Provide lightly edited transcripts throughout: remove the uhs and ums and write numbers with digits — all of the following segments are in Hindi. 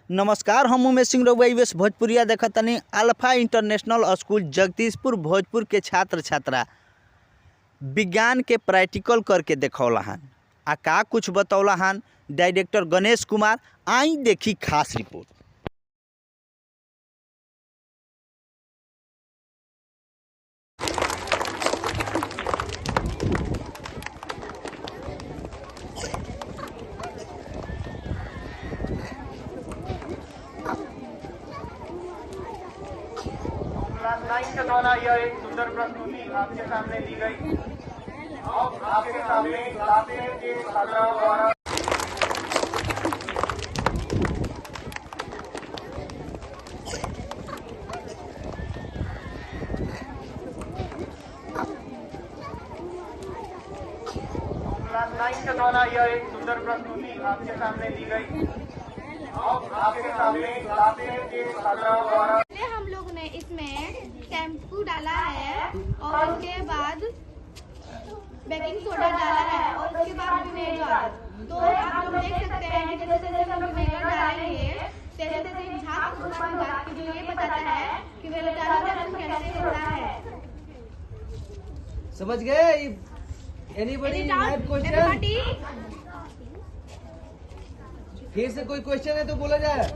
नमस्कार, हम उमेश सिंह रउआ यूएस भोजपुरिया देखतनी। Alpha international school Jagdishpur Bhojpur के छात्र छात्रा विज्ञान के प्रैक्टिकल करके देखौला हन। आ का कुछ बतौला हन डायरेक्टर गणेश कुमार। आई देखी खास रिपोर्ट। क्लास 9 के द्वारा यह एक सुंदर प्रस्तुति आपके सामने दी गई। अब आपके सामने क्लास 10 के छात्राओं द्वारा क्लास 9 के द्वारा यह एक सुंदर प्रस्तुति आपके सामने दी गई। अब आपके सामने क्लास 10 के छात्राओं द्वारा हम लोग ने इसमें शैम्पू डाला है और उसके बाद बेकिंग सोडा डाला है और उसके बाद विनेगर। तो आप लोग देख सकते हैं कि जैसे जैसे हम विनेगर डालेंगे तैसे तैसे झाग होगा कि जो ये बताता है कि विनेगर कैसे होता है। समझ गए? Anybody have question? फिर से कोई क्वेश्चन है तो बोला जाए।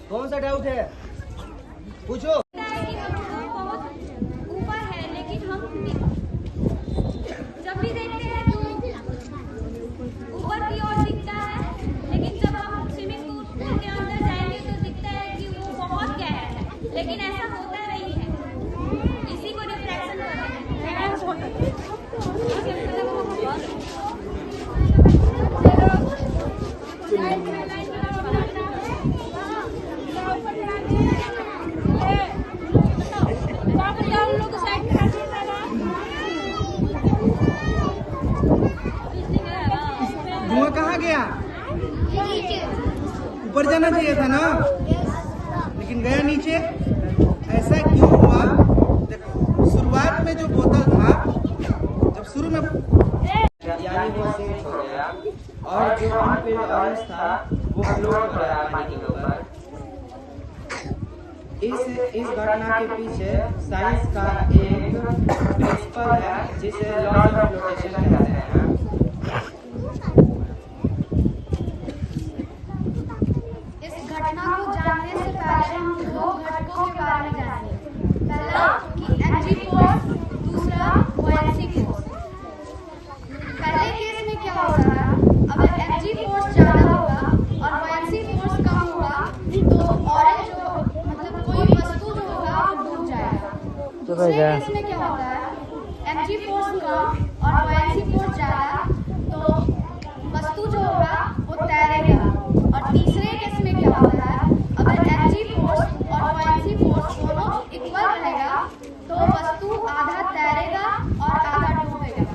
कौन सा डाउट है पूछो। बहुत ऊपर है लेकिन हम जब भी देखते हैं तो ऊपर की ओर दिखता है, लेकिन जब हम स्विमिंग पूल के अंदर जाएंगे तो दिखता है कि वो बहुत गहरा है, लेकिन ऐसा होता नहीं है। इसी को रिफ्लेक्शन कहते हैं। धुआं कहाँ गया? ऊपर जाना चाहिए था ना, लेकिन गया नीचे। ऐसा क्यों हुआ? देखो, शुरुआत में जो बोतल था, जब शुरू में यानी वो सेट हो गया और जो अनफिल्ड ऑरेंज था वो फ्लोट हो रहा है पानी के ऊपर। इस घटना के पीछे साइंस का एक प्रिंसिपल है जिसे लॉ ऑफ फ्लोटेशन कहते हैं। इस घटना को जानने से पहले हम दो घटकों के बारे में जानेंगे। पहला कि एनर्जी फोर्स, दूसरा बुयांसी फोर्स। पहले केस में क्या होगा? अगर एनर्जी फोर्स ज्यादा होगा और बुयांसी फोर्स कम होगा तो ऑरेंज जो मतलब कोई वस्तु जो होगा वो डूब जाएगा। दूसरे केस में क्या होता है? एनर्जी फोर्स कम और बुयांसी फोर्स ज्यादा तो वस्तु जो होगा वो तैरेगा। और तीसरे केस में क्या होता है? अगर एनर्जी फोर्स और बुयांसी फोर्स दोनों इक्वल रहेगा तो वस्तु आधा तैरेगा और आधा डूबेगा।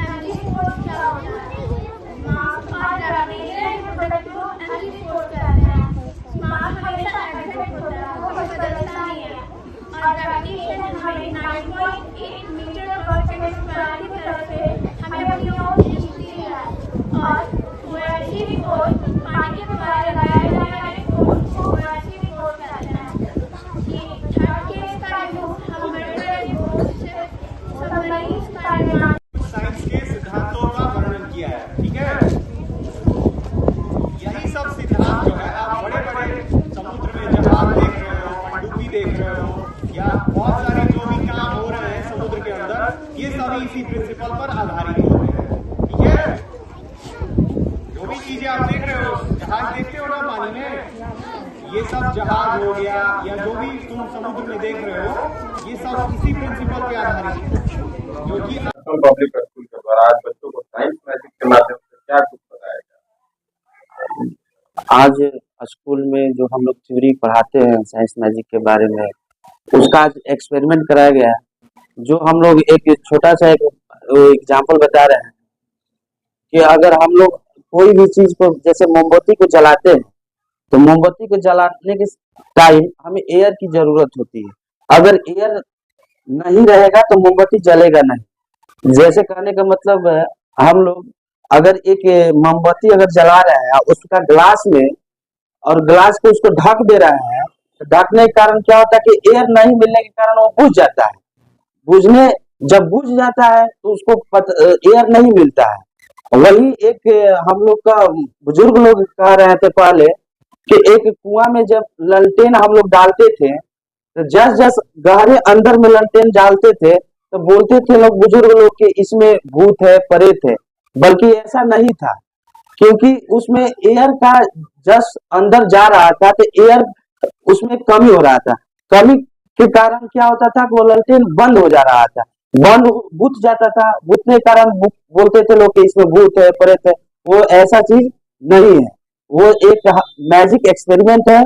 एनर्जी फोर्स क्या होता है? मास और ग्रेविटेशन प्रोडक्ट को एनर्जी फोर्स कहते हैं। मास हमेशा एग्जैक्ट होता है, वो बदलता नहीं है। और ग्रेविटेशन हमें 9.8 मीटर पर सेकंड स्क्वायर की तरफ से हमें अपनी ओर खींचती है। और बुयांसी फोर्स पानी के द्वारा लगाए जाने वाले फोर्स को बुयांसी फोर्स कहते हैं। ये थर्ड केस का रिमूव हम मेटल फोर्स से सबमरीन का निर्माण साइंस के सिद्धांतों का वर्णन किया है। ठीक है, यही सब सिद्धांत जो है आप बड़े बड़े समुद्र में जहाज देख रहे हो, पनडुब्बी देख रहे हो, या बहुत सारे जो भी काम हो रहे हैं समुद्र के अंदर, ये सभी इसी प्रिंसिपल पर आधारित हो रहे हैं। ठीक है, जो भी चीजें आप देख रहे हो, जहाज देखते हो ना पानी में, ये सब जहाज हो गया या जो भी तुम समुद्र में देख रहे हो, ये सब इसी प्रिंसिपल पे आधारित है, जो कि पब्लिक स्कूल के द्वारा आज बच्चों को साइंस मैजिक के माध्यम से क्या कुछ बताया गया। आज स्कूल में जो हम लोग थ्योरी पढ़ाते हैं साइंस मैजिक के बारे में, उसका आज एक्सपेरिमेंट कराया गया है। जो हम लोग एक छोटा सा एक एग्जाम्पल बता रहे हैं कि अगर हम लोग कोई भी चीज को, जैसे मोमबत्ती को जलाते हैं, तो मोमबत्ती को जलाने के टाइम हमें एयर की जरूरत होती है। अगर एयर नहीं रहेगा तो मोमबत्ती जलेगा नहीं। जैसे कहने का मतलब है, हम लोग अगर एक मोमबत्ती अगर जला रहे हैं उसका ग्लास में, और ग्लास को उसको ढक दे रहा है, तो ढकने के कारण क्या होता है कि एयर नहीं मिलने के कारण वो बुझ जाता है। बुझने जब बुझ जाता है तो उसको एयर नहीं मिलता है। वही एक हम लोग का बुजुर्ग लोग कह रहे थे पहले कि एक कुआं में जब लालटेन हम लोग डालते थे, तो जस जस गहरे अंदर में लालटेन डालते थे तो बोलते थे लोग, बुजुर्ग लोग, कि इसमें भूत है, प्रेत है। बल्कि ऐसा नहीं था, क्योंकि उसमें एयर का जस अंदर जा रहा था तो एयर उसमें कमी हो रहा था। कमी के कारण क्या होता था कि वो लालटेन बंद हो जा रहा था, बंद बुझ जाता था। बुझने के कारण बोलते थे लोग कि इसमें भूत है, प्रेत है। वो ऐसा चीज नहीं है, वो एक मैजिक एक्सपेरिमेंट है।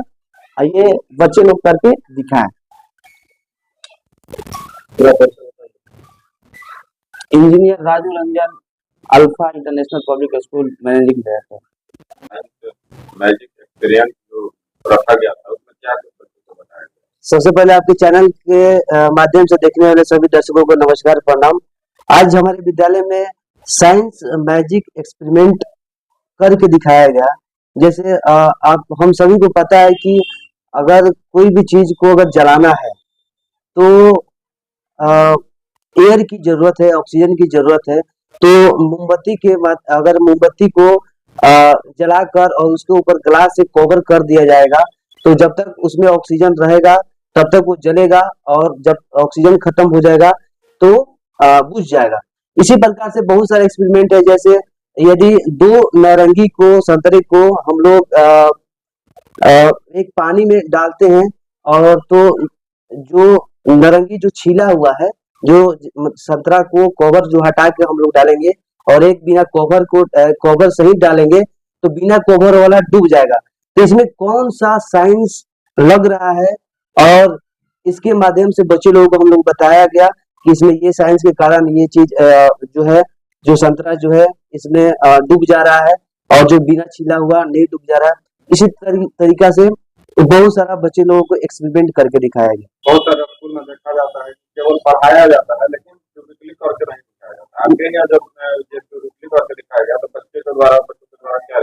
ये बच्चे लोग करके दिखाएं। Engineer Raju Ranjan, alpha international public school, managing director. Magic experience जो रखा गया था उसमें क्या कुछ बच्चों को बताया गया? सबसे पहले आपके चैनल के माध्यम से देखने वाले सभी दर्शकों को नमस्कार, प्रणाम। आज हमारे विद्यालय में साइंस मैजिक एक्सपेरिमेंट करके दिखाया गया। जैसे आप हम सभी को पता है कि अगर कोई भी चीज को अगर जलाना है तो एयर की जरूरत है, ऑक्सीजन की जरूरत है। तो मोमबत्ती के बाद अगर मोमबत्ती को जलाकर और उसके ऊपर ग्लास से कवर कर दिया जाएगा तो जब तक उसमें ऑक्सीजन रहेगा तब तक वो जलेगा, और जब ऑक्सीजन खत्म हो जाएगा तो बुझ जाएगा। इसी प्रकार से बहुत सारे एक्सपेरिमेंट है। जैसे यदि दो नारंगी को, संतरे को हम लोग एक पानी में डालते हैं, और तो जो नारंगी जो छीला हुआ है, जो संतरा को कवर जो हटा के हम लोग डालेंगे, और एक बिना कवर को कवर सहित डालेंगे तो बिना कवर वाला डूब जाएगा। तो इसमें कौन सा साइंस लग रहा है, और इसके माध्यम से बच्चे लोगों को हम लोग बताया गया कि इसमें ये साइंस के कारण ये चीज जो है, जो संतरा जो है इसमें डूब जा रहा है, और जो बिना छिला हुआ नहीं डूब जा रहा है। इसी तरीका से बहुत सारा बच्चे लोगों को एक्सपेरिमेंट करके दिखाया गया। बहुत सारे स्कूल में देखा जाता है कि केवल पढ़ाया जाता है लेकिन फिजिकली करके नहीं दिखाया जाता। आपके यहाँ जब फिजिकली करके दिखाया गया तो बच्चों के द्वारा क्या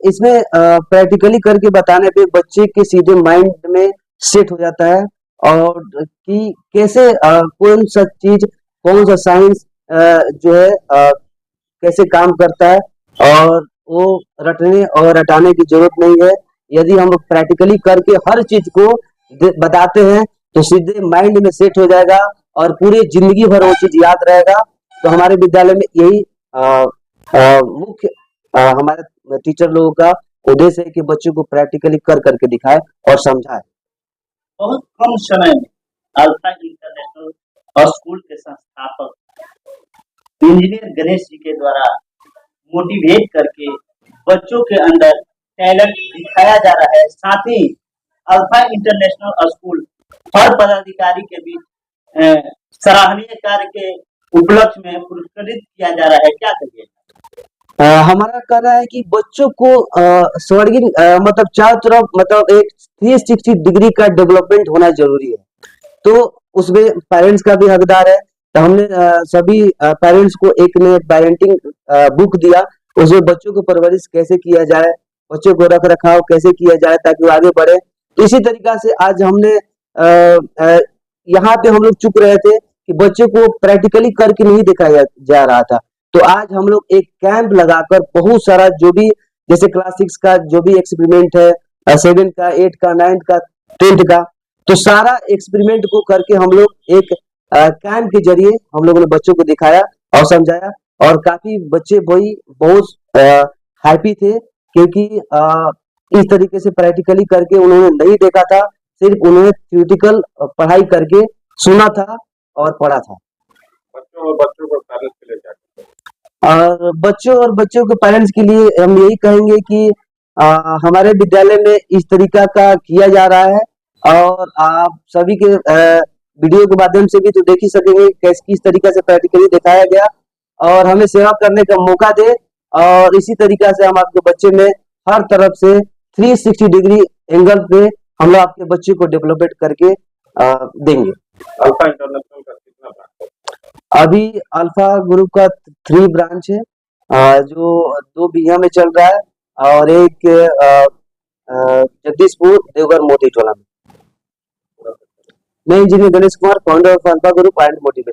इसमें प्रैक्टिकली करके बताने पे बच्चे के सीधे माइंड में सेट हो जाता है, और कि कैसे कौन सा चीज, कौन सा साइंस जो है कैसे काम करता है, और वो रटने और रटाने की जरूरत नहीं है। यदि हम प्रैक्टिकली करके हर चीज को बताते हैं तो सीधे माइंड में सेट हो जाएगा और पूरी जिंदगी भर वो चीज याद रहेगा। तो हमारे विद्यालय में यही मुख्य हमारे टीचर लोगों का उद्देश्य है कि बच्चों को प्रैक्टिकली कर करके दिखाए और समझाए। बहुत कम समय में अल्फा इंटरनेशनल स्कूल के संस्थापक इंजीनियर गणेश जी के द्वारा मोटिवेट करके बच्चों के अंदर टैलेंट दिखाया जा रहा है। साथ ही अल्फा इंटरनेशनल स्कूल हर पदाधिकारी के बीच सराहनीय कार्य के उपलक्ष्य में पुरस्कृत किया जा रहा है। क्या कहिए? हमारा कहना है कि बच्चों को स्वर्गीय मतलब चारों तरफ मतलब एक 360 डिग्री का डेवलपमेंट होना जरूरी है। तो उसमें पेरेंट्स का भी हकदार है। तो हमने सभी पेरेंट्स को एक ने पेरेंटिंग बुक दिया, उसमें बच्चों को परवरिश कैसे किया जाए, बच्चों को रख रखाव कैसे किया जाए ताकि वो आगे बढ़े। तो इसी तरीका से आज हमने यहाँ पे हम लोग चुप रहे थे कि बच्चों को प्रैक्टिकली करके नहीं दिखाया जा रहा था। तो आज हम लोग एक कैंप लगाकर बहुत सारा जो भी जैसे क्लास 6 का जो भी एक्सपेरिमेंट है, 7 का, 8 का, 9 का, 10th का, तो सारा एक्सपेरिमेंट को करके हम लोग एक कैंप के जरिए हम लोगों ने बच्चों को दिखाया और समझाया, और काफी बच्चे बहुत हैप्पी थे क्योंकि इस तरीके से प्रैक्टिकली करके उन्होंने नहीं देखा था, सिर्फ उन्होंने थ्योरेटिकल पढ़ाई करके सुना था और पढ़ा था। बच्चों को पेरेंट्स के लिए क्या और बच्चों के पेरेंट्स के लिए हम यही कहेंगे कि हमारे विद्यालय में इस तरीका का किया जा रहा है, और आप सभी के वीडियो के माध्यम से भी तो देख ही सकेंगे किस तरीका से प्रैक्टिकली दिखाया गया, और हमें सेवा करने का मौका दे, और इसी तरीका से हम आपके बच्चे में हर तरफ से 360 डिग्री एंगल पे हम लोग आपके बच्चे को डेवलपमेंट करके देंगे। अल्फा इंटरनेशनल का कितना ब्रांच है? अभी अल्फा ग्रुप का 3 ब्रांच है, जो 2 बिहिया में चल रहा है और एक जगदीशपुर देवघर मोती टोला में। मैं engineer Ganesh Kumar, founder of alpha group and motivation.